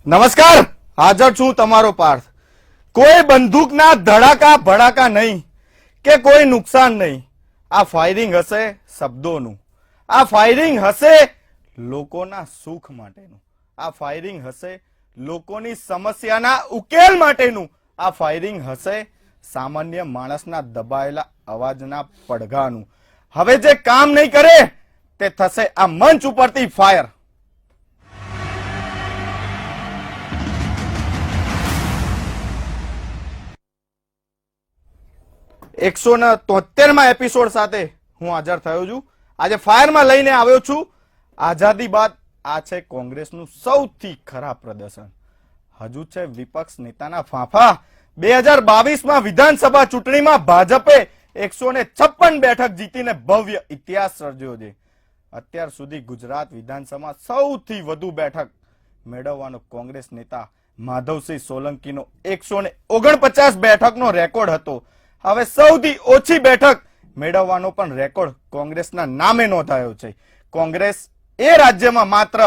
નમસ્કાર, હાજર છું તમારો પાર્થ. કોઈ બંદૂકના ધડાકા ભડાકા નહીં કે કોઈ નુકસાન નહીં. આ ફાયરિંગ હશે શબ્દોનું, આ ફાયરિંગ હશે લોકોના સુખ માટેનું, આ ફાયરિંગ હશે લોકોની સમસ્યાના ઉકેલ માટેનું, આ ફાયરિંગ હશે સામાન્ય માણસના દબાયેલા અવાજના પડઘાનું. હવે જે કામ નહીં કરે તે થશે આ મંચ ઉપરથી ફાયર. 173માં એપિસોડ સાથે હું હાજર થયો છું. આજે ફાયરમાં લઈને આવ્યો છું. આઝાદી બાદ આ છે કોંગ્રેસનું સૌથી ખરાબ પ્રદર્શન. હજુ છે વિપક્ષ નેતાના ફાંફા. 2022માં વિધાનસભા ચૂંટણીમાં ભાજપે 156 બેઠક જીતીને ભવ્ય ઇતિહાસ સર્જ્યો છે. અત્યાર સુધી ગુજરાત વિધાનસભામાં સૌથી વધુ બેઠક મેળવવાનો કોંગ્રેસ નેતા માધવસિંહ સોલંકીનો 149 બેઠકનો રેકોર્ડ હતો. હવે સૌથી ઓછી બેઠક મેળવવાનો પણ રેકોર્ડ કોંગ્રેસના નામે નોંધાયો છે. કોંગ્રેસ એ રાજ્યમાં માત્ર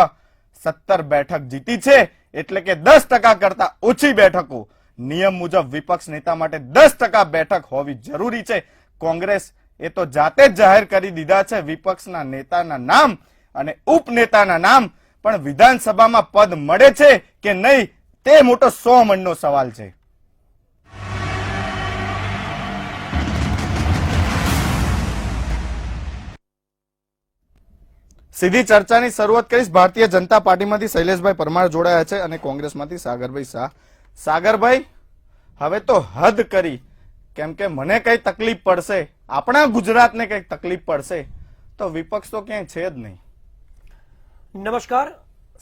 17 બેઠક જીતી છે, એટલે કે 10% કરતા ઓછી બેઠકો. નિયમ મુજબ વિપક્ષ નેતા માટે 10% બેઠક હોવી જરૂરી છે. કોંગ્રેસ એ તો જાતે જ જાહેર કરી દીધા છે વિપક્ષના નેતાના નામ અને ઉપનેતાના નામ, પણ વિધાનસભામાં પદ મળે છે કે નહીં તે મોટો 100 મણનો સવાલ છે. સીધી ચર્ચાની શરૂઆત કરીશ. ભારતીય જનતા પાર્ટીમાંથી શૈલેષભાઈ પરમાર જોડાયા છે અને કોંગ્રેસમાંથી સાગરભાઈ શાહ. સાગરભાઈ, હવે તો હદ કરી, કેમ કે મને કઈ તકલીફ પડશે, આપણા ગુજરાતને કઈ તકલીફ પડશે તો વિપક્ષ તો ક્યાંય છે જ નહીં. નમસ્કાર.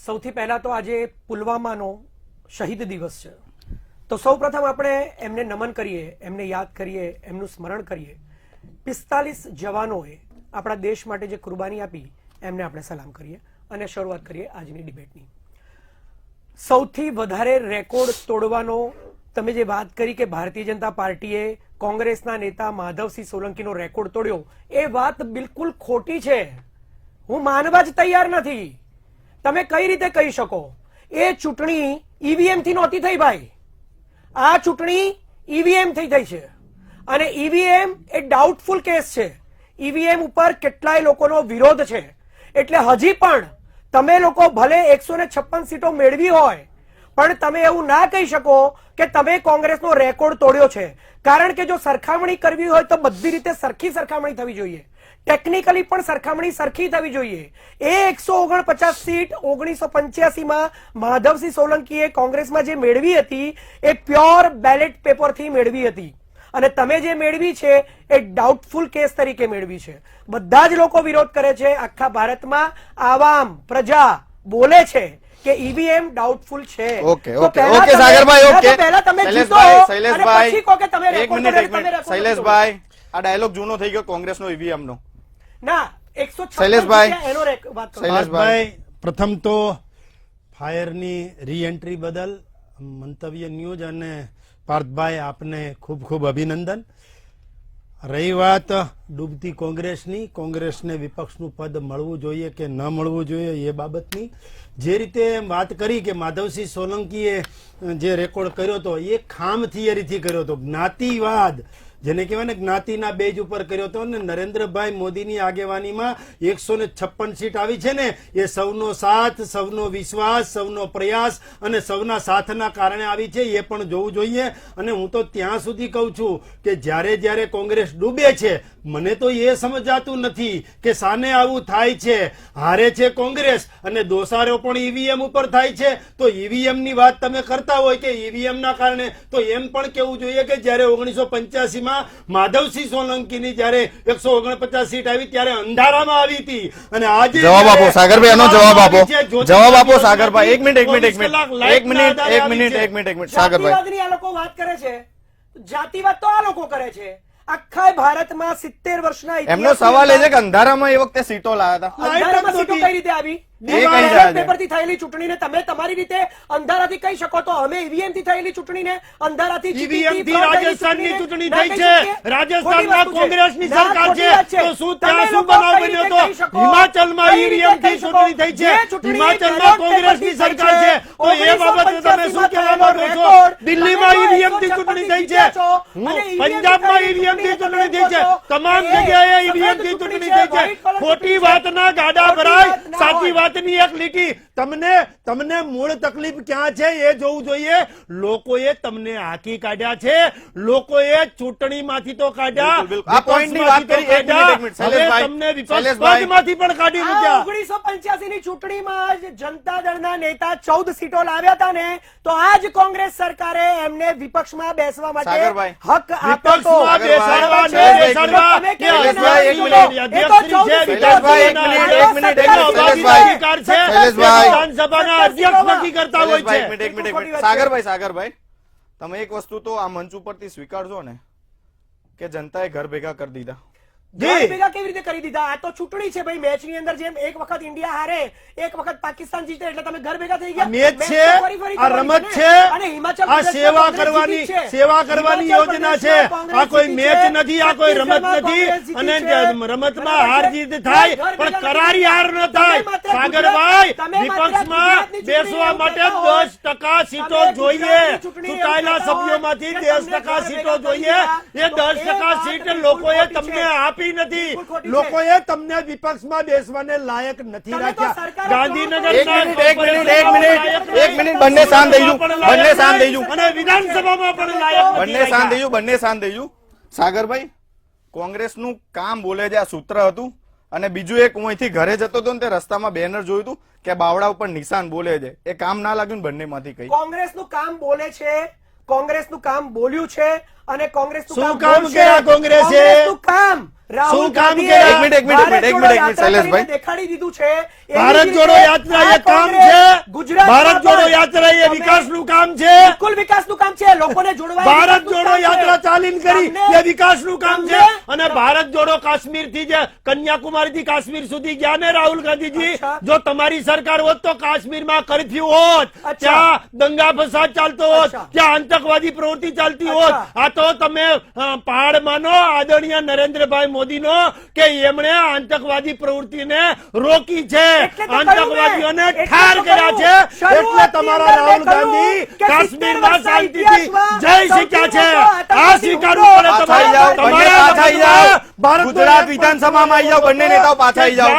સૌથી પહેલા તો આજે પુલવામાનો શહીદ દિવસ છે, તો સૌપ્રથમ આપણે એમને નમન કરીએ, એમને યાદ કરીએ, એમનું સ્મરણ કરીએ. 45 જવાનોએ આપણા દેશ માટે જે કુરબાની આપી એમને આપણે સલામ કરીએ અને શરૂઆત કરીએ આજની ડિબેટની. સૌથી વધારે રેકોર્ડ તોડવાનો તમે જે વાત કરી કે ભારતીય જનતા પાર્ટીએ કોંગ્રેસના નેતા માધવસિંહ સોલંકીનો રેકોર્ડ તોડ્યો, એ વાત બિલકુલ ખોટી છે. હું માનવા જ તૈયાર નથી. તમે કઈ રીતે કહી શકો? એ ચૂંટણી ઈવીએમ થી નહોતી થઈ ભાઈ. આ ચૂંટણી ઈવીએમ થી થઈ છે અને ઈવીએમ એ ડાઉટફુલ કેસ છે. ઈવીએમ ઉપર કેટલાય લોકોનો વિરોધ છે. એટલે હજી પણ તમે લોકો ભલે 156 સીટો મેળવી હોય, પણ તમે એવું ના કહી શકો કે તમે કોંગ્રેસનો રેકોર્ડ તોડ્યો છે. કારણ કે જો સરખામણી કરવી હોય તો બધી રીતે સરખી સરખામણી થવી જોઈએ, ટેકનિકલી પણ સરખામણી સરખી થવી જોઈએ. એ 149 સીટ 1985માં માધવસિંહ સોલંકીએ કોંગ્રેસમાં જે મેળવી હતી એ પ્યોર બેલેટ પેપરથી મેળવી હતી અને તમે જે મેળવી છે એ ડાઉટફુલ કેસ તરીકે મેળવી છે. બધા જ લોકો વિરોધ કરે છે. આખા ભારતમાં આવામ પ્રજા બોલે છે કે ઈવીએમ ડાઉટફુલ છે. ઓકે સાગરભાઈ, ઓકે પહેલા તમે શૈલેષભાઈ, એક મિનિટ શૈલેષભાઈ, આ ડાયલોગ જૂનો થઈ ગયો કોંગ્રેસનો ઈવીએમ નો. ના, 156 શૈલેષભાઈ, પ્રથમ તો ફાયરની રીએન્ટ્રી બદલ મંતવ્ય ન્યૂઝ અને પાર્થભાઈ આપને ખૂબ ખૂબ અભિનંદન. રહી વાત ડૂબતી કોંગ્રેસની, કોંગ્રેસને વિપક્ષનું પદ મળવું જોઈએ કે ન મળવું જોઈએ એ બાબતની, જે રીતે વાત કરી કે માધવસિંહ સોલંકીએ જે રેકોર્ડ કર્યો હતો એ ખામ થિયરીથી કર્યો હતો, જ્ઞાતિવાદ જેને કહેવાય ને જ્ઞાતિના બેઝ ઉપર કર્યો હતો. ને નરેન્દ્રભાઈ મોદીની આગેવાનીમાં 156 સીટ આવી છે ને, એ સૌનો સાથ, સૌનો વિશ્વાસ, સૌનો પ્રયાસ અને સૌના સાથના કારણે આવી છે, એ પણ જોવું જોઈએ. અને હું તો ત્યાં સુધી કહું છું કે જ્યારે જ્યારે કોંગ્રેસ ડૂબે છે, મને તો એ સમજાતું નથી કે સાને આવું થાય છે. હારે છે કોંગ્રેસ અને દોષારો પણ ઈવીએમ ઉપર થાય છે. તો ઈવીએમ ની વાત તમે કરતા હોય કે ઈવીએમ ના કારણે, તો એમ પણ કેવું જોઈએ કે જયારે 1985માં માધવસિંહ સોલંકીની જયારે 149 સીટ આવી ત્યારે અંધારામાં આવી હતી. અને આજે જવાબ આપો સાગરભાઈ, એનો જવાબ આપો, જવાબ આપો સાગરભાઈ. એક મિનિટ સાગરભાઈ, આ લોકો વાત કરે છે જાતિવાદ, તો આ લોકો કરે છે. આખા ભારતમાં 70 વર્ષના એમનો સવાલ એ છે કે અંધારામાં એ વખતે સીટો લાયા હતા. અંધારામાં સીટો કઈ રીતે આવી? કઈ જાય છે? પેપરથી થયેલી ચૂંટણીને તમે તમારી રીતે અંધારાથી કહી શકો તો અમે ઈવીએમ થી થયેલી ચૂંટણીને અંધારાથી ઈવીએમ થી રાજસ્થાનની ચૂંટણી થઈ છે, રાજસ્થાનમાં કોંગ્રેસની સરકાર છે, તો શું ત્યાં શું બનાવ બન્યો તો? હિમાચલમાં ઈવીએમ થી ચૂંટણી થઈ છે, હિમાચલમાં કોંગ્રેસની સરકાર છે, તો એ બાબતે તમે શું કહેવા માંગો છો? દિલ્હીમાં ઈવીએમ થી ચૂંટણી થઈ છે, પંજાબમાં ઈવીએમ થી ચૂંટણી થઈ છે, તમામ જગ્યાએ ઈવીએમ થી ચૂંટણી થઈ છે. ખોટી વાતના ગાડા ભરાય, સાચી વાતની એક લીટી. તમને મૂળ તકલીફ ક્યાં છે એ જોવું જોઈએ. લોકોએ તમને હાકી કાઢ્યા છે, લોકોએ ચૂંટણીમાંથી તો કાઢ્યા, બિલકુલ, બિલકુલ. આ પોઈન્ટની વાત કરી. એક મિનિટ, હવે શૈલેષભાઈ. તમને વિપક્ષ શૈલેષભાઈ. પદમાંથી પણ કાઢી મૂક્યા. 1985 ની ચૂંટણીમાં જ જનતા દળના નેતા 14 સીટો લાવ્યા હતા ને, તો આજ કોંગ્રેસ સરકારે એમને વિપક્ષમાં બેસવા માટે સાગરભાઈ. હક આપ્યો હતો. વિપક્ષમાં બેસાડવા, ન બેસાડવા, તમે એ કેમ શૈલેષભાઈ, એક વિરોધ મિનિટ. કરો? એ તો અધ્યક્ષશ્રી છે, 14 શૈલેષભાઈ, એક મિનિટ, એક મિનિટ, એક મિનિટ. અધિકાર છે, શૈલેષભાઈ. વિધાનસભાના અધ્યક્ષ નક્કી કરતા હોય શૈલેષભાઈ, છે. એક મિનિટ. સાગરભાઈ, તમે એક વસ્તુ તો આ મંચ ઉપરથી સ્વીકારજો ને કે જનતાએ ઘર ભેગા કરી દીધા. ઘર ભેગા કેવી રીતે કરી દીધા? આ તો ચૂંટણી છે ભાઈ. મેચની અંદર જેમ એક વખત ઇન્ડિયા હારે, એક વખત પાકિસ્તાન જીતે, એટલે તમે ઘર ભેગા થઈ ગયા. મેચ મેચ છે, તો ફરી ફરી આ કરવાની રમત છે છે, ને. અને હિમાચલ આ પ્રદેશમાં સેવા કોંગ્રેસ કરવાની જીતી છે. સેવા કરવાની હિમાચલ યોજના છે. પ્રદેશમાં આ કોઈ કોંગ્રેસ મેચ જીતી નથી, છે. આ કોઈ રમત છત્તીસગઢમાં નથી. કોંગ્રેસ જીતી અને છે. રમતમાં હાર જીત થાય, ઘર પણ ભેગા કરારી હાર ન થાય. તમે માત્ર સાગરભાઈ, તમે માત્ર વિપક્ષમાં ગુજરાતની બેસવા ચૂંટણી માટે એવું કહેતા 10% સીટો તમે જોઈએ. ગુજરાતની ચૂંટણી એવું ચૂંટાયેલા કહેતા હોય સભ્યોમાંથી કે 10% તમને સીટો ઘર જોઈએ. ભેગા એ કરી દીધા. 10% સીટ તો એ લોકોએ વાત બિલકુલ તમને ખોટી આપી નથી. બિલકુલ ખોટી છે. લોકોએ તમને વિપક્ષમાં બેસવાને લાયક નથી તમે તો રાખ્યા. સરકાર ગાંધીનગરના એક મિનિટ, બંને શાંત થઈ જાઓ. બંને શાંત થઈ જાઓ. અને વિધાનસભામાં પણ લાયક નથી બંને શાંત થઈ રાખ્યા. જાઓ. બંને શાંત થઈ જાઓ. સાગરભાઈ, કોંગ્રેસનું કામ બોલે છે, આ સૂત્ર હતું. અને બીજું એક, હું અહીંથી ઘરે જતો હતો ને તે રસ્તામાં બેનર જોયું હતું કે બાવડા ઉપર નિશાન બોલે છે. એ કામ ના લાગ્યું ને બંનેમાંથી કઈ? કોંગ્રેસનું કામ બોલે છે, કોંગ્રેસનું કામ બોલ્યું છે, અને કોંગ્રેસનું શું કામ કામ બોલશે. કર્યા કોંગ્રેસે? કોંગ્રેસનું કામ રાહુલ શું કામ ગાંધીએ કર્યા? એક મિનિટ, ભારત એક જોડો મિનિટ, યાત્રા શૈલેષભાઈ. કરીને દેખાડી દીધું છે. એવી ભારત જ જોડો રીતે યાત્રા આ એ કામ કોંગ્રેસ છે. ગુજરાતમાં ભારત જોડો પણ યાત્રા એ તમે વિકાસનું કામ છે. બિલકુલ વિકાસનું કામ છે. લોકોને જોડવા ભારત જોડો યાત્રા ચાલીને કરી એ વિકાસનું કામ છે. તમને- અને ભારત જોડો કાશ્મીર થી જે કન્યાકુમારી થી કાશ્મીર સુધી ગયા ને રાહુલ ગાંધીજી, અચ્છા. જો તમારી સરકાર હોત તો કાશ્મીરમાં કર્ફ્યુ હોત, અચ્છા. ત્યાં દંગા ફસાદ ચાલતો હોત, અચ્છા. ત્યાં આતંકવાદી પ્રવૃત્તિ ચાલતી હોત. અચ્છા. આ તો તમે પહાડ માનો આદરણીય નરેન્દ્રભાઈ મોદીનો કે એમણે આતંકવાદી પ્રવૃત્તિને રોકી છે, એટલે તો કહ્યું મેં. આતંકવાદીઓને એટલે ઠાર તો કર્યા કહ્યું. છે. એટલે શરૂઆતની તમારા અંદર રાહુલ મેં કહ્યું ગાંધી કે 70 કાશ્મીરમાં વર્ષના શાંતિથી ઇતિહાસમાં જઈ શક્યા છે. સૌથી આ મોટો સ્વીકારવું પડે પાછા આવી જાઓ, બંને પાછા આવી જાઓ. ગુજરાત વિધાનસભામાં આવી જાઓ, બંને નેતાઓ પાછા આવી જાઓ.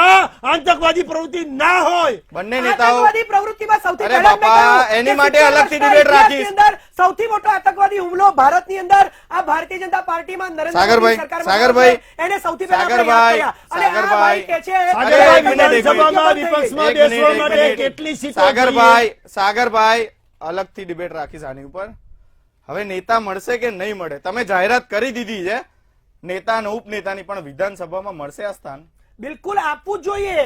આતંકવાદી પ્રવૃત્તિ ના હોય. બંને નેતાઓ. આતંકવાદી પ્રવૃત્તિમાં સૌથી અરે પહેલા મેં બાપા, કહ્યું એની કે માટે 70 અલગથી વર્ષના debate ઇતિહાસની રાખીશ. અંદર સૌથી મોટો આતંકવાદી હુમલો ભારતની અંદર આ ભારતીય જનતા પાર્ટીમાં નરેન્દ્ર સાગરભાઈ, મોદી સરકારમાં સાગરભાઈ, થયો છે. એને સૌથી પહેલા આપણે યાદ કર્યા. અને આ ભાઈ કહે છે સાગરભાઈ, એક મિનિટ, એક મિનિટ. વિધાનસભામાં વિપક્ષમાં એક મિનિટ, બેસવા એક માટે મિનિટ. કેટલી સીટો સાગરભાઈ અલગથી ડિબેટ રાખીશ આની ઉપર. હવે નેતા મળશે કે નહીં મળે, તમે જાહેરાત કરી દીધી છે નેતા અને ઉપનેતાની, પણ વિધાનસભામાં મળશે આ સ્થાન? બિલકુલ આપવું જ જોઈએ.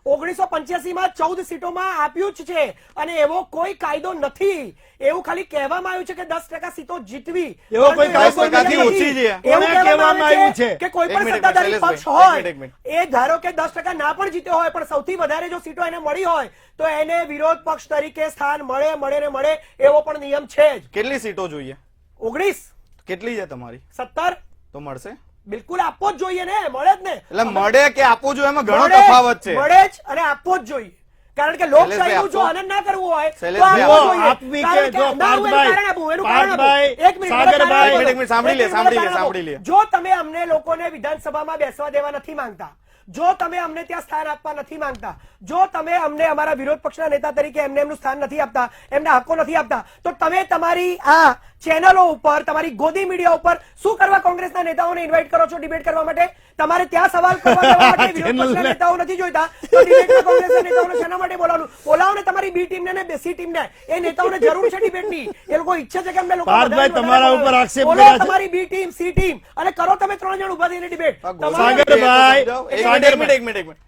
1985 માં 14 સીટોમાં આપ્યું જ છે, અને એવો કોઈ કાયદો નથી. એવું ખાલી કહેવામાં આવ્યું છે કે 10% સીટો જીતવી. એવો કોઈ કાયદો 10% ઓછી છે. એવું કોને કહેવામાં આવ્યું છે? કે કોઈ એક પણ મિનિટ, સત્તાધારી શૈલેષભાઈ, પક્ષ હોય એક મિનિટ. એ ધારો કે 10% ના પણ જીત્યો હોય, પણ સૌથી વધારે જો સીટો એને મળી હોય તો એને વિરોધ પક્ષ તરીકે સ્થાન મળે એવો પણ નિયમ છે જ. કેટલી સીટો જોઈએ? 19, કેટલી છે તમારી? 17 તો મળશે? બિલકુલ આપવો જ જોઈએ ને, મળે જ ને. એટલે મળે કે આપવું જોઈએ એમાં ઘણો મળે જ, તફાવત છે. મળે જ અને આપવો જ જોઈએ. કારણ કે લોકશાહીનું જો શૈલેષભાઈ, આનંદ ના કરવું હોય તો શૈલેષભાઈ, આપવો આપો. જોઈએ. આપવી કે કારણ કે જો ના, હું એનું પાર્થભાઈ, કારણ આપું, એનું કારણ આપું. પાર્થભાઈ, એક મિનિટ, મને કારણ સાગરભાઈ, આપો. એક મિનિટ, સાંભળી લે, એક મિનિટ, સાંભળી લે, મને કારણ સાંભળી આપો. લે. જો તમે અમને લોકોને વિધાનસભામાં બેસવા દેવા નથી માંગતા, જો તમે અમને ત્યાં સ્થાન આપવા નથી માંગતા, જો તમે અમને અમારા વિરોધ પક્ષના નેતા તરીકે એમનું સ્થાન નથી આપતા, એમના હકો નથી આપતા, તો તમે તમારી આ ચેનલો ઉપર, તમારી ગોદી મીડિયા ઉપર શું કરવા કોંગ્રેસના નેતાઓને ઇન્વાઇટ કરો છો ડિબેટ કરવા માટે? તમારે ત્યાં સવાલ કરવા દેવા માટે વિરોધ પક્ષના નેતાઓ નથી જોઈતા, તો ડિબેટમાં કોંગ્રેસના નેતાઓને શેના માટે બોલાવવાનું? બોલાવો ને તમારી બી ટીમને ને સી ટીમને. એ નેતાઓને જરૂર છે ડિબેટની. એ લોકો ઈચ્છે છે કે અમને લોકો પાર્થભાઈ, વધારે તમારા બોલાવે. ઉપર આક્ષેપ બોલો કર્યા છે. તમારી બી ટીમ, સી ટીમ, અને કરો તમે 3 જણ ઉભા થઈને ડિબેટ. ગોદી તમારે- સાગરભાઈ, મીડિયા તો સમજાવો. એક મિનિટ, એક મિનિટ, એક મિનિટ.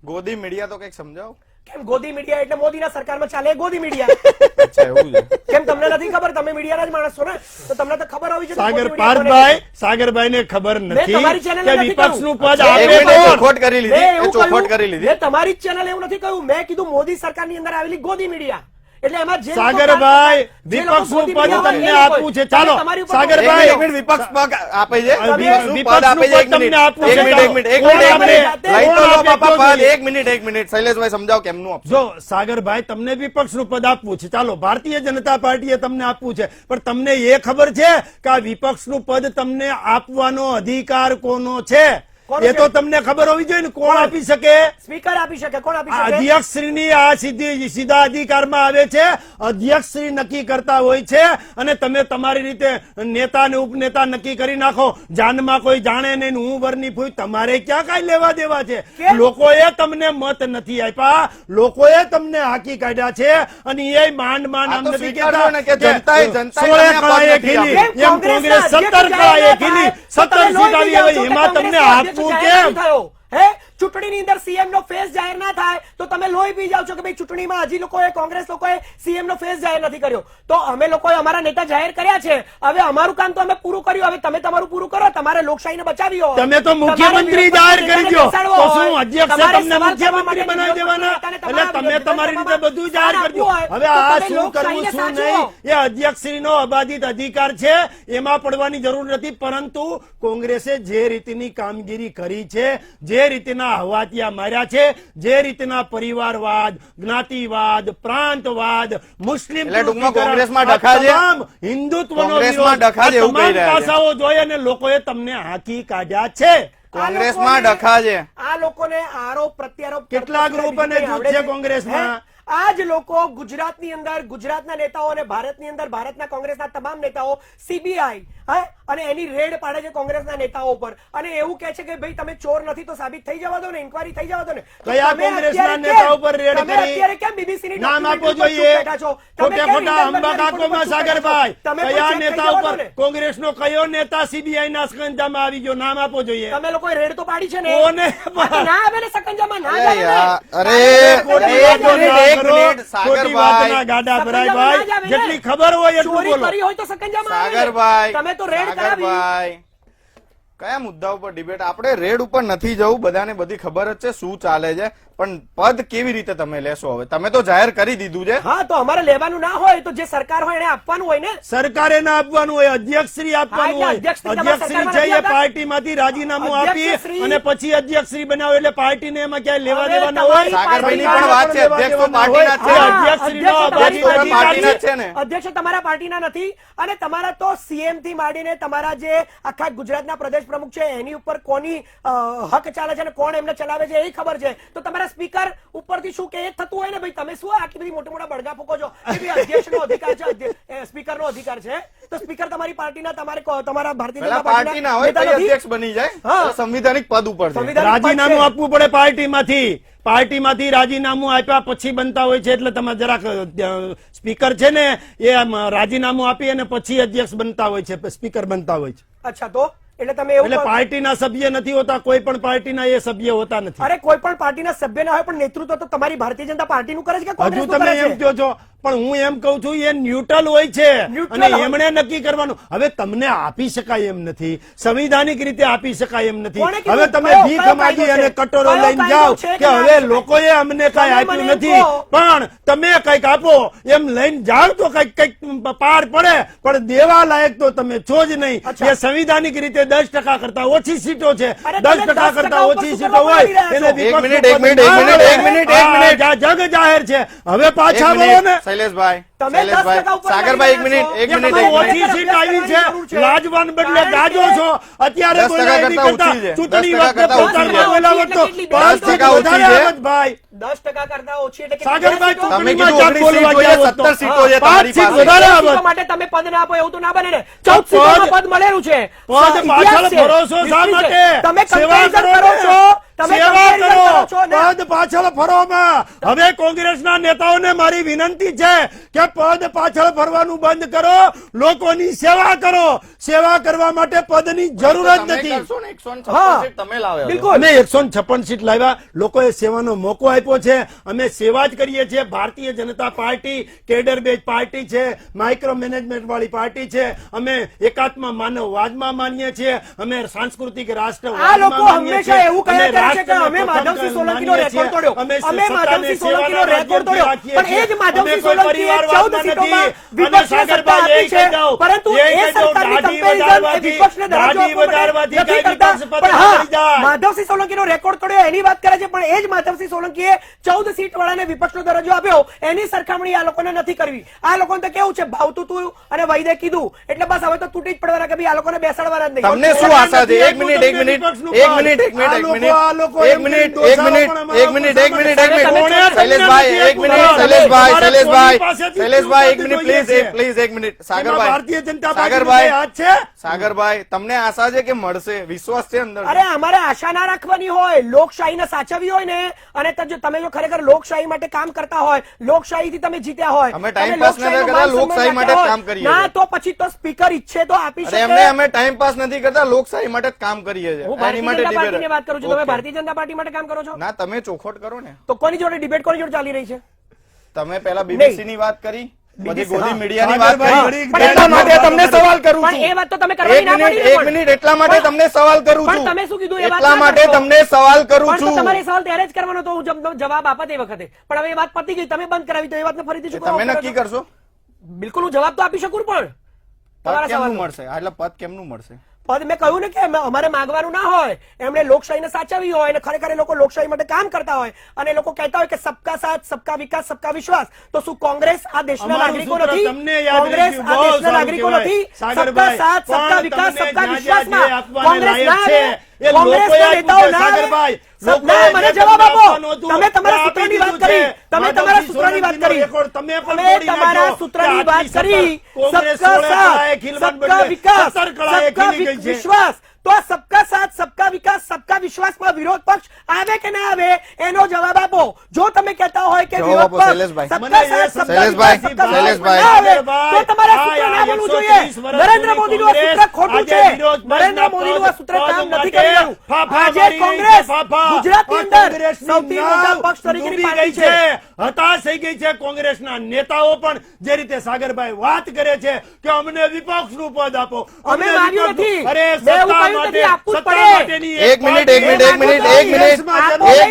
ગોદી મીડિયા તો કઈક સમજાવો. કેમ ગોદી મીડિયા એટલે મોદીના સરકારમાં ચાલે ગોદી મીડિયા? અચ્છા એવું છે. કેમ તમને નથી ખબર? તમે મીડિયાના જ માણસ છો ને, તો તમને તો ખબર હોવી જોઈએ. સાગર ગોદી મીડિયા કોને પાર્થભાઈ, સાગરભાઈ ને ખબર નથી તમારી channel કે નથી વિપક્ષનું કહ્યું. પદ એક આપે મિનિટ, કોણ? ચોખવટ કરી લીધી, મેં એવું એ ચોખવટ કહ્યું, કરી લીધી. મેં તમારી જ ચેનલ એવું નથી કહ્યું, મેં કીધું મોદી સરકારની અંદર આવેલી ગોદી મીડિયા. એટલે એમાં જે લોકો સાગરભાઈ, જે લોકો વિપક્ષનું ગોદી પદ મીડિયા તમને હોય, એ આપવું છે. લોકો. ચાલો, તમારી ઉપર સાગરભાઈ, એક મિનિટ, વિપક્ષ પદ આપે છે. વિપક્ષનું પદ વિપક્ષનું આપે છે. એક પદ મિનિટ, તમને આપવું એક છે. મિનિટ, એક મિનિટ, એક કોણ મિનિટ, એક આપે? મિનિટ. લઈ તો કોણ લો આપે? બાપા કયો પદ. જોઈએ? એક મિનિટ, એક મિનિટ. શૈલેષભાઈ સમજાવો કેમનું આપશો. જો સાગરભાઈ, તમને વિપક્ષનું પદ આપવું છે, ચાલો, ભારતીય જનતા પાર્ટીએ તમને આપવું છે, પણ તમને એ ખબર છે કે આ વિપક્ષનું પદ તમને આપવાનો અધિકાર કોનો છે? કોનો એ તો છે? તમને ખબર હોવી જોઈએ ને. કોણ આપી શકે? સ્પીકર આપી શકે. કોણ આપી આ શકે? અધ્યક્ષશ્રીની આ સીધા અધિકારમાં આવે છે. અધ્યક્ષશ્રી નક્કી કરતા હોય છે અને તમે તમારી રીતે નેતા અને ઉપનેતા નક્કી કરી નાખો. જાનમાં કોઈ જાણે નહીં, હું વરની ફૂઈ, તમારે ક્યાં કાંઈ લેવા દેવા છે? કેમ? લોકોએ તમને મત નથી આપ્યા, લોકોએ તમને હાકી કાઢ્યા છે અને એ માંડ માંડ આ આમ તો નથી સ્વીકારજો ને કે કહેતા જનતાએ 16 કળાએ તમને ખીલી, કેમ એમ કોંગ્રેસના કોંગ્રેસ 17 અધ્યક્ષ કળાએ જાહેર ખીલી, થાય, તો 17 તમે સીટ આવી લોહી હવે પી જાઓ છો એમાં કે તમને કોંગ્રેસનો આપવું અધ્યક્ષ જાહેર કેમ? નથી થયો. હે, ચૂંટણીની અંદર સીએમ નો ફેસ જાહેર ના થાય તો તમે લોહી પી જાવ છો કે ભાઈ ચૂંટણીમાં હજી લોકોએ કોંગ્રેસ લોકોએ સીએમ નો ફેસ જાહેર નથી કર્યો. તો અમે લોકોએ અમારા નેતા જાહેર કર્યા છે. હવે અમારું કામ તો અમે પૂરું કર્યું. હવે તમે તમારું પૂરું કરો. તમારે લોકશાહીને બચાવી હોય. તમે તો મુખ્યમંત્રી જાહેર કરી દો, તો શું અધ્યક્ષે તમને મુખ્યમંત્રી બનાવી દેવાના? એટલે તમે તમારી રીતે બધું જાહેર કરજો. હવે આ શું કરવું શું નહીં એ અધ્યક્ષશ્રીનો અબાધિત અધિકાર છે, એમાં પડવાની જરૂર નથી. પરંતુ કોંગ્રેસે જે રીતની કામગીરી કરી છે, જે રીતના હવાતિયા માર્યા છે, જે રીતના પરિવારવાદ, જ્ઞાતિવાદ, પ્રાંતવાદ, મુસ્લિમ એટલે ટૂંકમાં તૃષ્ટિકરણ, કોંગ્રેસમાં આ ડખા છે? તમામ હિન્દુત્વનો કોંગ્રેસમાં વિરોધ, ડખા છે એવું આ કહી તમામ રહ્યા છે. પાસાઓ જોઈ અને લોકોએ તમને હાંકી કાઢ્યા છે. કોંગ્રેસમાં ડખા છે. આ લોકોને આરોપ પ્રત્યારોપ કેટલા કરતા ગ્રુપ અને બીજું જૂથ કંઈ છે આવડે કોંગ્રેસમાં? હે? આ જ લોકો ગુજરાતની અંદર ગુજરાતના નેતાઓ અને ભારતની અંદર ભારતના કોંગ્રેસના તમામ નેતાઓ સીબીઆઈ અને એની રેડ પાડે છે કોંગ્રેસના નેતાઓ પર અને એવું કહે છે કે ભાઈ તમે ચોર નથી તો સાબિત થઈ જવા દો ને, ઇન્કવાયરી થઈ જવા દો ને. તો કયા તમે કોંગ્રેસના અત્યારે નેતાઓ કેમ- પર રેડ તમે કરી? અત્યારે કેમ BBC ની નામ આપો documentary પર ચૂપ જોઈએ. બેઠા છો? તમે ખોટે કેમ ખોટા Hindenburg અંબા ના report કાકોમાં પર ચૂપ સાગરભાઈ, બેઠા છો? તમે કયા પણ check નેતા થઈ જવા ઉપર દો ને. કોંગ્રેસનો કયો નેતા સીબીઆઈ ના સંકંજામાં આવી ગયો? નામ આપો જોઈએ. તમે લોકોએ રેડ તો પાડી છે ને. કોને? હા, તો ના આવે ને સકંજામાં, ના અરે જાવે ને. યાર, અરે, ખોટી એક વાતો મિનિટ, ના એક કરો. મિનિટ, ખોટી વાતના સાગરભાઈ. ગાડા ભરાય સકંજામાં ભાઈ. ના જાવે ને. જેટલી ખબર હોય એટલું ચોરી બોલો. કરી હોય તો સકંજામાં આવે ને. સાગરભાઈ, તમે તો રેડ કરાવી. સાગરભાઈ, કયા મુદ્દા ઉપર ડિબેટ? આપણે રેડ ઉપર નથી જવું, બધાને બધી ખબર જ છે શું ચાલે છે, પણ પદ કેવી રીતે તમે લેશો? હવે તમે તો જાહેર કરી દીધું છે. હા, તો અમારે લેવાનું ના હોય તો જે સરકાર હોય એને આપવાનું હોય ને. સરકારે ના આપવાનું હોય, અધ્યક્ષશ્રી આપવાનું હા, હોય. એટલે અધ્યક્ષશ્રી તમારા અધ્યક્ષશ્રી સરકારમાં છે એ નથી આવતા? પાર્ટીમાંથી રાજીનામું આપી અધ્યક્ષશ્રી- અને પછી અધ્યક્ષશ્રી બનાવે એટલે પાર્ટીને એમાં ક્યાંય લેવા હવે દેવા ના તમારી હોય. સાગરભાઈની પાર્ટીના પણ વાત છે, લેવા અધ્યક્ષ તો દેવા ના હોય. પાર્ટીના જ છે. હા, અધ્યક્ષશ્રીનો અધ્યક્ષ અધિકાર તમારી પાર્ટીના જ છે ને. અધ્યક્ષ તમારા પાર્ટીના નથી અને તમારા તો સીએમ થી માંડીને તમારા જે આખા ગુજરાતના પ્રદેશ પ્રમુખ છે એની ઉપર કોની હક ચાલે છે અને કોણ એમને ચલાવે છે એ ખબર છે. તો તમારા સ્પીકર ઉપરથી શું કે એ થતું હોય ને ભાઈ, તમે શું આટલી બધી મોટા મોટા બળગા ફૂકો છો કે ભાઈ અધ્યક્ષનો અધિકાર છે, સ્પીકરનો અધિકાર છે. તો સ્પીકર તમારી પાર્ટીના તમારા ભારતીય પેલા જનતા પાર્ટી ના હોય નેતા પછી નથી? અધ્યક્ષ બની જાય. હા. એટલે સંવિધાનિક પદ ઉપર છે. સંવિધાન- રાજીનામું આપવું પડે પાર્ટીમાંથી રાજીનામું આપ્યા પછી બનતા હોય છે. એટલે તમે જરાક સ્પીકર છે ને એ આમ રાજીનામું આપી અને પછી અધ્યક્ષ બનતા હોય છે, સ્પીકર બનતા હોય છે. અચ્છા, તો એટલે તમે એવું એટલે કહો- પાર્ટીના સભ્ય નથી હોતા, કોઈ પણ પાર્ટીના એ સભ્ય હોતા નથી. અરે કોઈ પણ પાર્ટીના સભ્ય ના હોય પણ નેતૃત્વ તો તમારી ભારતીય જનતા પાર્ટીનું કરે છે કે હજુ કોંગ્રેસનું તમે કરે એમ છે? કહો છો, પણ હું એમ કહું છું એ ન્યુટ્રલ હોય છે ન્યુટ્રલ અને હોય. એમણે નક્કી કરવાનું. હવે તમને આપી શકાય એમ નથી, સંવિધાનિક રીતે આપી શકાય એમ નથી. કોણે કીધું? હવે તમે કયો- ભીખ કયો માંગી કાયદો અને છે? કટોરો કયો લઈને કાયદો જાઓ છે કે કે હવે ના લોકોએ અમને કઈ તમે આપ્યું મને નથી, કહો. પણ તમે કઈક આપો એમ લઈને જાઓ તો કઈક પાર પડે, પણ દેવા લાયક તો તમે છો જ નહીં. અચ્છા. એ સંવિધાનિક રીતે 10% કરતા ઓછી સીટો છે. અરે 10% તમે 10% કરતા ઉપર ઓછી શું સીટો કરવા હોય બોલી રહ્યા છો? એને વિપક્ષનું મિનિટ, પદ એક મિનિટ, ના એક મિનિટ, મળે. એક મિનિટ, એક હા, મિનિટ. જગ જાહેર છે. હવે એક પાછા બોલો મિનિટ, ને. શૈલેષભાઈ, તમે શૈલેષભાઈ, 10% ઉપર સાગરભાઈ, એક લઈ મિનિટ, રહ્યા એક છો. મિનિટ, તમારી એક મિનિટ. ઓછી સીટ આવી છે, લાજવાન બદલે કારણ ગાજો કે છો. અત્યારે 10% બોલ્યા એની કરતા કરતા ઓછી છે. ચૂંટણી 10% વખતે કરતા ઓછી પોતાના છે. બોલ્યા હોત તો 10% 10% ઓછી વધારે છે. આવત ભાઈ. 10% કરતા ઓછી એટલે કે સાગરભાઈ, કેટલી તમે ચૂંટણીમાં કીધું ક્યાંક 19 બોલવા સીટ જોઈએ, જાઓ તો. 17 સીટો છે પાંચ તમારી સીટ પાસે. વધારે સીટો આવત. માટે તમે પદ ના આપો એવું તો ના બને ને. 14 સીટોમાં પદ મળેલું છે. પદ પાછળ ઇતિહાસ છે. ભરોસો શા history છે. માટે? તમે સેવા comparison કરો કરો ને. છો. તમે સેવા comparison કરો. જાઓ છો ને? પદ પાછળ ફરોમાં. હવે કોંગ્રેસના નેતાઓને મારી વિનંતી છે કે પદ પાછળ ફરવાનું બંધ કરો, લોકોની સેવા કરો. સેવા કરવા માટે પદની જરૂર જ તમે નથી. કરશો ને 156 હા. સીટ તમે લાવ્યા છો. બિલકુલ. અમે 156 સીટ લાવ્યા. લોકોએ સેવાનો મોકો આપ્યો છે. અમે સેવા જ કરીએ છીએ. Bharatiya Janata party cadre base party છે, માઇક્રો મેનેજમેન્ટ વાળી પાર્ટી છે. અમે એકાત્મ માનવવાદમાં માનીએ છીએ. અમે સાંસ્કૃતિક રાષ્ટ્રવાદમાં આ લોકો માનીએ હંમેશા છીએ. એવું કહ્યા કરે છે કે રાષ્ટ્રને અમે માધવસિંહ પ્રથમ સોલંકીનો માનીએ છીએ. રેકોર્ડ તોડ્યો. અમે અમે માધવસિંહ સત્તાને સોલંકીનો સેવાના રેકોર્ડ તોડ્યો. માધ્યમથી પણ એ જ માધવસિંહ અમે કોઈ સોલંકીએ પરિવારવાદ 14 સીટોમાં નથી. વિપક્ષને અને સત્તા આપી છે. કહી દઉં, પરંતુ એ એ કહી દઉં, સરકારની દાઢી કમ્પેરિઝન એ વધારવાથી- વિપક્ષને દરજ્જો દાઢી આપવા માટે વધારવાથી નથી કઈ કરતા. વિપક્ષ પતન પણ હા, કરી જાય. માધવસિંહ સોલંકીનો રેકોર્ડ તોડ્યો એની વાત કરે છે, પણ એ જ માધવસિંહ સોલંકીએ 14 સીટ વાળાને વિપક્ષનો દરજ્જો આપ્યો. એની સરખામણી આ લોકોને નથી કરવી. આ લોકોને તો કેવું છે, ભાવતું તું અને વૈદે કીધું એટલે બસ હવે તો તૂટી જ પડવાના કે ભાઈ આ લોકોને બેસાડવાના જ નહીં. તમને શું આશા છે? એક મિનિટ એક મિનિટ એક મિનિટ એક મિનિટ એક મિનિટ એક મિનિટ એક મિનિટ એક મિનિટ એક મિનિટ એક મિનિટ શૈલેષભાઈ એક મિનિટ શૈલેષભાઈ એક મિનિટ પ્લીઝ એક મિનિટ ભારતીય જનતા સાગરભાઈ હાથ છે. સાગરભાઈ તમને આશા છે કે મળશે? વિશ્વાસ છે અંદર? અરે અમારે આશા ના રાખવાની હોય. લોકશાહીને સાચવવી હોય ને, અને તમે જો ખરેખર લોકશાહી માટે કામ કરતા હોય, લોકશાહીથી તમે જીત્યા હોય, અમે time તમે pass નથી લોકશાહીનું કરતા, માન સન્માન લોકશાહી માટે રાખ્યા કામ હોય, કરીએ ના છીએ. તો પછી તો સ્પીકર ઈચ્છે તો આપી અરે શકે. એમને અમે ટાઈમ પાસ નથી કરતા, લોકશાહી માટે જ કામ કરીએ છીએ. હું એની ભારતીય માટે જનતા પાર્ટીની વાત કરું છું. તમે Okay. ભારતીય જનતા પાર્ટી માટે કામ કરો છો? ના તમે ચોખવટ કરો ને. તો કોની જોડે ડિબેટ કોની જોડે ચાલી રહી છે? તમે પેલા બીબીસી ની વાત કરી, પછી BBC, ગોદી હા. મીડિયાની વાત સાગરભાઈ, કરી. પણ એટલા માટે તમને સવાલ કરું પણ એ છું. વાત તો તમે કરવાની ના પાડી ને એક પણ. મિનિટ એટલા માટે પણ- તમને સવાલ કરું પણ છું. તમે શું કીધું એ વાત એટલા ના માટે કરશો. તમને સવાલ કરું પણ તો છું. તમારે સવાલ ત્યારે જ કરવાનો તો હું જવાબ આપત એ વખતે. પણ હવે એ વાત પતી ગઈ, તમે બંધ કરાવી, તો એ વાતને ફરીથી શું તમે કરો નક્કી છો? કરશો બિલકુલ હું જવાબ તો આપી શકું, પણ પદ તમારા કેમનું સવાલનો. મળશે? એટલે પદ કેમનું મળશે? પદ મેં કહ્યું ને કે અમારે માંગવાનું ના હોય, એમણે લોકશાહીને સાચવવી હોય, અને ખરેખર એ લોકો લોકશાહી માટે કામ કરતા હોય, અને એ લોકો કહેતા હોય કે સબકા સાથ, સબકા વિકાસ, સબકા વિશ્વાસ. તો શું કોંગ્રેસ આ દેશના અમારું નાગરિકો સૂત્ર નથી? તમને યાદ કોંગ્રેસ રાખ્યું, આ બહુ દેશના સારું નાગરિકો કહેવાય. નથી? સબકા સાગરભાઈ, સાથ, સબકા પણ વિકાસ, તમને સબકા જ્યાં વિશ્વાસમાં જ્યાં આપવાને કોંગ્રેસ લાયક ના છે, આવે? એ કોંગ્રેસના લોકોએ નેતાઓ આપ્યું છે, ના આવે? સાગરભાઈ. ના, લોકોએ મને જે જવાબ તમને આપો. આપવાનું હતું, તમે તમારા તે સૂત્રની આપી વાત દીધું કરી. છે. તમે તમારા માધવસિંહ સૂત્રની વાત સોલંકીનો કરી. રેકોર્ડ તમે પણ તમે તોડી તમારા નાખ્યો. સૂત્રની કે વાત આટલી કરી. કોંગ્રેસ સબકા 16 સાથ, કળાએ ખીલવન સબકા બદલે વિકાસ, 17 કળાએ સબકા ખીલી ગઈ છે. વિશ્વાસ. તો આ સબકા સાથ, સબકા વિકાસ, સબકા વિશ્વાસમાં વિરોધ પક્ષ આવે કે ના આવે એનો જવાબ આપો. જો તમે કહેતા હોય કે જવાબ વિરોધ આપો, પક્ષ શૈલેષભાઈ. સબકા મને એ સાથ, સબકા શૈલેષભાઈ, વિકાસ, સબકા શૈલેષભાઈ. વિશ્વાસમાં ના આવે, તો તમારા સૂત્ર આ ના બોલવું 130 જોઈએ. વર્ષ નરેન્દ્ર મોદીનું આ સૂત્ર ખોટું છે. આજે વિરોધ નરેન્દ્ર પક્ષના મોદીનું આ સૂત્ર પદ કામ નથી માટે કરી રહ્યું. ફાફા આજે મારી રહી છે, કોંગ્રેસ ફાફા. ગુજરાતની આ અંદર કોંગ્રેસની સૌથી નાવ મોટા પક્ષ તરીકેની ડૂબી પાર્ટી ગઈ છે. હતાશ થઈ ગઈ છે. કોંગ્રેસના નેતાઓ પણ જે રીતે સાગરભાઈ વાત કરે છે કે અમને વિપક્ષનું પદ આપો, અમે અમને માગ્યું વિપક્ષનું. નથી. અરે મેં એવું સત્તા કહ્યું માટે, નથી, આપવું જ સત્તા પડે. માટેની એક મિનિટ એક મિનિટ એક મિનિટ એક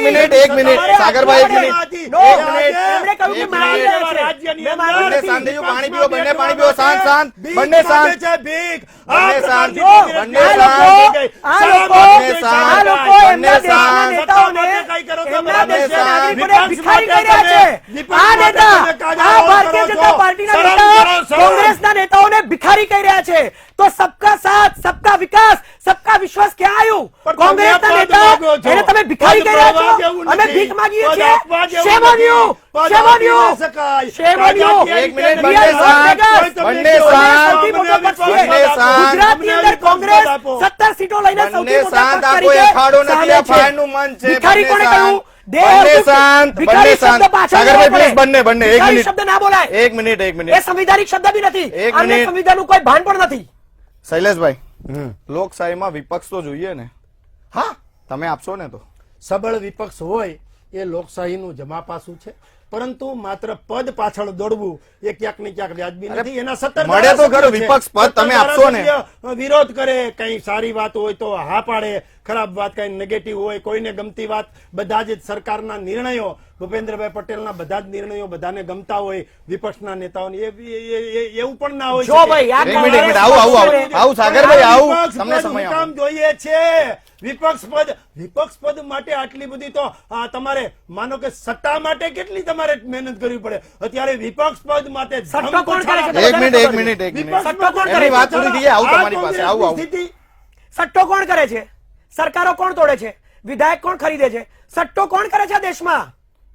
મિનિટ એક મિનિટ સાગરભાઈ એક મિનિટ નો, એક મિનિટ એમણે કહ્યું કે એક મારી મિનિટ. રહ્યા છે. રાજ્યની મેં અંદર માગ્યું બંને નથી. શાંતિ જો પાણી પીવો, બંને પાણી પીવો, શાંત શાંત ભીખ બંને માંગે શાંત છે, ભીખ. બંને આ શાંત. પ્રકારની બંને કોંગ્રેસની શાંત. થઈ ગઈ. આ શરમ લોકો- આવવી જોઈએ, શાંત. આ લોકો સાગરભાઈ. એમના બંને દેશના શાંત. નેતાઓને સત્તા માટે કઈ કરો છો? એમના બંને દેશના શાંત. નાગરિકોને વિપક્ષ ભિખારી માટે કરી રહ્યા છે. તમે- વિપક્ષ આ માટે નેતા, તમે કાયદા આ લાગુ ભારતીય કરો જનતા છો. પાર્ટીના શરમ નેતા કરો, શરમ. કોંગ્રેસના નેતાઓને ભિખારી કહી રહ્યા છે. તો સબકા સાથ, સબકા વિકાસ, સબકા વિશ્વાસ ક્યાં આવ્યું? પણ કોંગ્રેસના તમે પદ નેતા માંગો છો. એને તમે ભિખારી પદ કહી રહ્યા મળવા છો. જેવું અમે નથી. ભીખ માંગીએ પદ છીએ. આપવા જેવું Shame on you. પદ Shame on આપી you. ન શકાય. Shame on you. રાજા એક મિનિટ, કેરી બંને કરી શાંત. કોઈ તમને બંને કહ્યું. શાંત. સૌથી મોટો પક્ષ છે. બંને શાંત. ગુજરાતની અંદર કોંગ્રેસ 17 સીટો લઈને બંને સૌથી મોટા શાંત. પક્ષ આ કોઈ તરીકે અખાડો નથી, સામે આ છે. ફાયરનું મન છે. ભિખારી બંને કોણે શાંત. કહ્યું? They બંને have to- શાંત. ભિખારી બંને શાંત. શબ્દ પાછળ સાગરભાઈ લેવો પ્લીઝ પડે. બંને બંને એક ભિખારી મિનિટ શબ્દ ના બોલાય. એક મિનિટ એક એ મિનિટ સંવિધાનિક શબ્દ બી નથી. એક આમને મિનિટ. સંવિધાનનું કોઈ ભાન પણ નથી. શૈલેષભાઈ લોકશાહીમાં વિપક્ષ તો જોઈએ ને? હા, તમે આપશો ને? તો સબળ વિપક્ષ હોય એ લોકશાહીનું જમાપાસું છે, પરંતુ માત્ર પદ પાછળ દોડવું એ ક્યાંક ને ક્યાંક વ્યાજબી અરે, નથી. એના 17 મળે તો ખરું, ધારાસભ્યો છે. વિપક્ષ પદ તમે 17 આપશો ને? ધારાસભ્ય વિરોધ કરે, કઈ સારી વાત હોય તો હા પાડે, ખરાબ વાત કઈ નેગેટિવ હોય, કોઈને ગમતી વાત, બધા જ સરકારના નિર્ણયો, ભૂપેન્દ્રભાઈ પટેલના બધા જ નિર્ણયો બધાને ગમતા હોય, વિપક્ષના નેતાઓને એવું પણ ના હોય જો શકે. ભાઈ, આ એક મિનિટ, એક મિનિટ, કોંગ્રેસ આવું, આવું, પક્ષ છે. આવું, સાગરભાઈ, આવું. વિપક્ષ તમને પદ સમય હું કામ આપો. જોઈએ છે? વિપક્ષ પદ માટે આટલી બધી તો તમારે માનો કે સત્તા માટે કેટલી તમારે મહેનત કરવી પડે. અત્યારે વિપક્ષ પદ માટે સટ્ટો કોણ કરે છે? એક મિનિટ એક મિનિટ એક મિનિટ સટ્ટો કોણ કરે એની છે? વાત પૂરી થઈ જાય. આવું તમારી પાસે, આવું આવું. સટ્ટો કોણ કરે છે? સરકારો કોણ તોડે છે? વિધાયક કોણ ખરીદે છે? સટ્ટો કોણ કરે છે આ દેશમાં?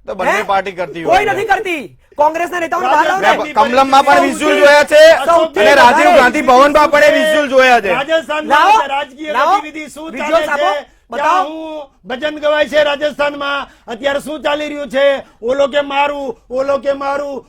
તો બંને હે? પાર્ટી કરતી કોઈ હોય. નથી કરતી. કોંગ્રેસના નેતાઓને બહાર લાવો ને. મેં કમલમમાં પણ વિઝ્યુઅલ જોયા છે સૌથી અને રાજીવ વધારે ગાંધી ભવનમાં પણ એ વિઝ્યુઅલ જોયા છે. રાજસ્થાનમાં લાવો, રાજકીય લાવો. ગતિવિધિ શું Visuals ચાલે આપો. છે ત્યાં હું ભજન ગવાય છે રાજસ્થાનમાં અત્યારે શું ચાલી રહ્યું છે, ઓલો કે મારું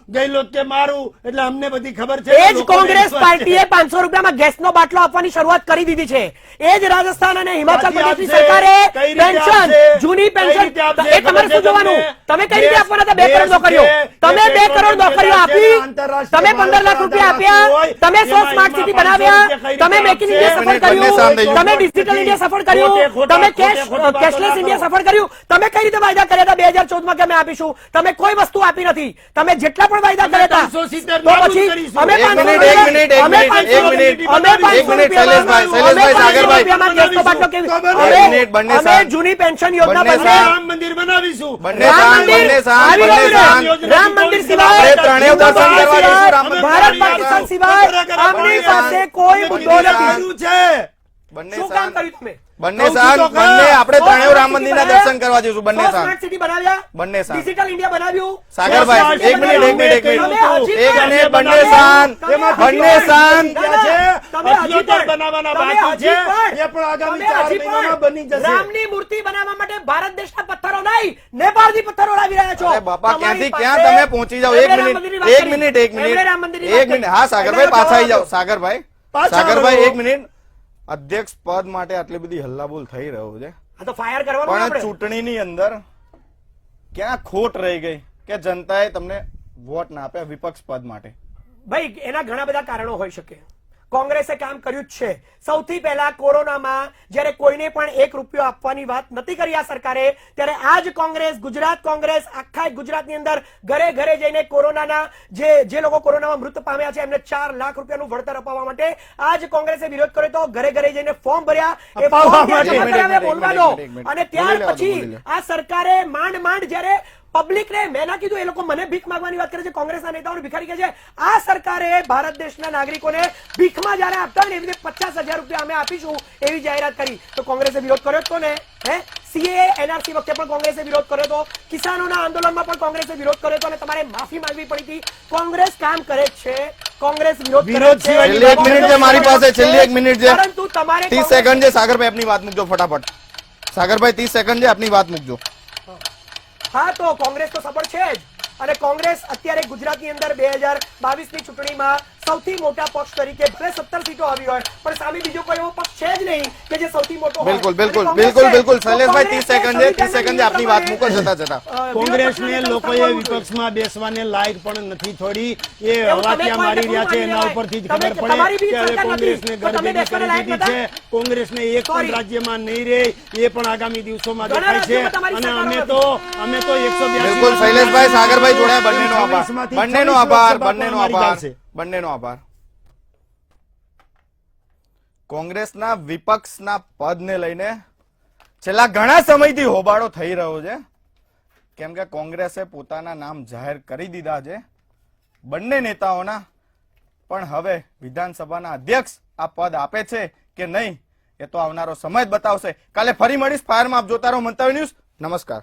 ગયેલો કે મારું, એટલે અમને બધી ખબર છે. એ જ લોકોને કોંગ્રેસ વિશ્વાસ છે. પાર્ટીએ 500 રૂપિયામાં ગેસનો બાટલો આપવાની શરૂઆત કરી દીધી છે. એ જ રાજસ્થાન અને હિમાચલ ક્યાંથી પ્રદેશની આપશે? સરકારે કઈ રીતે પેન્શન, આપશે? જૂની કઈ પેન્શન, રીતે આપશે? એ તમારે શું જોવાનું? તમે કઈ રીતે દેશ- આપવાના હતા? 2 કરોડ નોકરીઓ દેશ તમે છે, 2 કરોડ નોકરીઓ આપી, તમે 15 લાખ રૂપિયા આપ્યા, તમે 100 એમાં સ્માર્ટ સિટી 500 બનાવ્યા, રૂપિયા કઈ તમે રીતે મેક ઇન ઇન્ડિયા આપશે? સફળ બંને સામ કર્યું, થઈ તમે ડિજિટલ ઇન્ડિયા સફળ કર્યું, તમે કેશલેસ ઇન્ડિયા સફળ કર્યું. તમે કઈ રીતે વાયદા કર્યા હતા 2014માં કે અમે આપીશું? તમે કોઈ વસ્તુ આપી નથી. તમે જેટલા પણ વાયદા કર્યા હતા, 370 તો નાબૂદ પછી કરીશું. અમે એક 500 મિનિટ, રૂપિયા- એક મિનિટ, એક અમે મિનિટ, 500 એક મિનિટ, અમે 500 એક મિનિટ, રૂપિયામાં- શૈલેષભાઈ, અમે 500 સાગરભાઈ. રૂપિયામાં ગેસનો બાટલો કેવી- બંને અમે- મિનિટ, બંને અમે સામ. જૂની પેન્શન યોજના બંને બંને સામ. રામ મંદિર બનાવીશું. બંને રામ સામ, મંદિર બંને સામ, આવી બંને રહ્યું સામ. છે. રામ મંદિર આપણે સિવાય ત્રણેય દર્શન કરવા જઈશું રામ મંદિર. ભારત પાકિસ્તાન સિવાય આમની પાસે કોઈ મુદ્દો નથી. કર્યું છે. બંને શું કામ સામ, કર્યું તમે? બંને કહું છું સામ, તો ખરા. બંને આપણે ત્રણેય રામ સ્માર્ટ મંદિરના સિટી દર્શન કરવા જઈશું. બંને બનાવ્યા? સામ. સ્માર્ટ સિટી બનાવ્યા? બંને સામ. ડિજિટલ ઇન્ડિયા બનાવ્યું? સાગરભાઈ, એક મિનિટ, એક મિનિટ, એક મિનિટ. તમે હજી એક પણ- મિનિટ, બંને સામ, બંને સામ. તમે હજી અત્યોતર પણ- બનાવવાના તમે બાકી હજી છે. પણ- એ પણ આગામી તમે 4 હજી મહિનામાં પણ બની જશે. રામની મૂર્તિ બનાવવા માટે ભારત દેશના પથ્થરો નહીં, નેપાળથી પથ્થરો લાવી રહ્યા છો. અરે બાપા, તમારી ક્યાંથી ક્યાં પાસે- તમે પહોંચી જાઓ? એક એમણે રામ મિનિટ, મંદિરની વાત એક કરી. મિનિટ, એક એમણે રામ મિનિટ, મંદિરની વાત એક મિનિટ. કરી. હા, સાગરભાઈ, એટલે પાછા આવી જવાબ જાઓ. સાગરભાઈ, પાછા સાગરભાઈ, વળો. એક મિનિટ. અધ્યક્ષ પદ માટે આટલી બધી હલ્લાબોલ થઈ રહ્યો છે, આ તો ફાયર કરવાનું પણ આપણે. ચૂંટણીની અંદર ક્યાં ખોટ રહી ગઈ કે જનતાએ તમને વોટ ના આપ્યા વિપક્ષ પદ માટે? ભાઈ એના ઘણા બધા કારણો હોઈ શકે. કોંગ્રેસે કામ કર્યું જ છે. સૌથી પહેલા કોરોનામાં જ્યારે કોઈને પણ 1 રૂપિયો આપવાની વાત નથી કરી આ સરકારે, ત્યારે આ જ કોંગ્રેસ, ગુજરાત કોંગ્રેસ આખા ગુજરાતની અંદર ઘરે ઘરે જઈને કોરોનાના જે લોકો કોરોનામાં મૃત પામ્યા છે એમને 4 લાખ રૂપિયાનું વળતર અપાવવા માટે આ જ કોંગ્રેસે વિરોધ કર્યો તો. ઘરે ઘરે જઈને ફોર્મ ભર્યા, એ અપાવવા ફોર્મ ત્યાં માટે. જમા કરાવ્યા બોલવાનો. એક મિનિટ. અને બોલી ત્યાર લેવા દો, પછી બોલી લે. આ સરકારે માંડ જ્યારે પબ્લિક ને મેં ના કીધું, એ લોકો મને ભીખ માંગવાની વાત કરે છે, કોંગ્રેસના નેતાઓને ભિખારી કહે છે. આ સરકારે ભારત દેશના નાગરિકોને ભીખમાં જ્યારે આપતા હોય ને એવી રીતે 50,000 રૂપિયા અમે આપીશું એવી જાહેરાત કરી. તો કોંગ્રેસે વિરોધ કર્યો જ તો ને. સીએ એનઆરસી વખતે પણ કોંગ્રેસે વિરોધ કર્યો હતો, કિસાનોના આંદોલનમાં પણ કોંગ્રેસે વિરોધ કર્યો હતો અને તમારે માફી માંગવી પડી હતી. કોંગ્રેસ કામ કરે જ છે, કોંગ્રેસ વિરોધ કરે વિરોધ છે. સિવાય છેલ્લી 1 મિનિટ છે મારી પાસે, છેલ્લી 1 મિનિટ છે. પરંતુ તમારે 30 સેકન્ડ છે. સાગરભાઈ, આપની વાત મૂકજો ફટાફટ. સાગરભાઈ, 30 સેકન્ડ છે, આપની વાત મૂકજો. હા, તો કોંગ્રેસ તો સફળ છે જ. અને કોંગ્રેસ અત્યારે ગુજરાતની અંદર 2022ની ચૂંટણીમાં સૌથી મોટા પક્ષ તરીકે ભલે 17 સીટો આવી હોય પણ સામે બીજો કોઈ એવો પક્ષ છે જ નહીં કે જે સૌથી મોટો હોય. બિલકુલ, બિલકુલ, અને કોંગ્રેસ બિલકુલ, છે. બિલકુલ. તો શૈલેષભાઈ, 30 સેકન્ડ છે, 30 સંવિધાનના સેકન્ડ છે, આપની વાત નિયમ મૂકો જતા જતા. પ્રમાણે, કોંગ્રેસને વિરોધ લોકોએ પક્ષના નેતા વિપક્ષમાં બેસવાને લાયક પણ નથી છોડી. એ એવું તમે હવાટિયા કોઈ મારી રહ્યા છે, માની એના લેવાય. ઉપરથી જ તમે- ખબર તમારી પડે બી કે હવે સરકાર નથી. કોંગ્રેસને તો તમે ગરબેની બેસવાના કરી લાયક દીધી છે. કોંગ્રેસને એક પણ Sorry. રાજ્યમાં નહીં રહે એ પણ આગામી દિવસોમાં ઘણા દેખાય છે. રાજ્યોમાં તમારી અને સરકારો અમે તો 182 બિલકુલ, શૈલેષભાઈ, સાગરભાઈ જોડાયા. બંનેનો આભાર, 26 બંનેનો આભાર, લોકસભા બંનેનો પણ આભાર, અમારી બંનેનો આભાર. કોંગ્રેસના વિપક્ષના પદને લઈને છેલ્લા ઘણા સમયથી હોબાળો થઈ રહ્યો છે, કેમ કે કોંગ્રેસે પોતાના નામ જાહેર કરી દીધા છે બંને નેતાઓના, પણ હવે વિધાનસભાના અધ્યક્ષ આ પદ આપે છે કે નહીં એ તો આવનારો સમય જ બતાવશે. કાલે ફરી મળીશ ફાયરમાં. આપ જોતા રહો મંતવ્ય ન્યૂઝ. નમસ્કાર.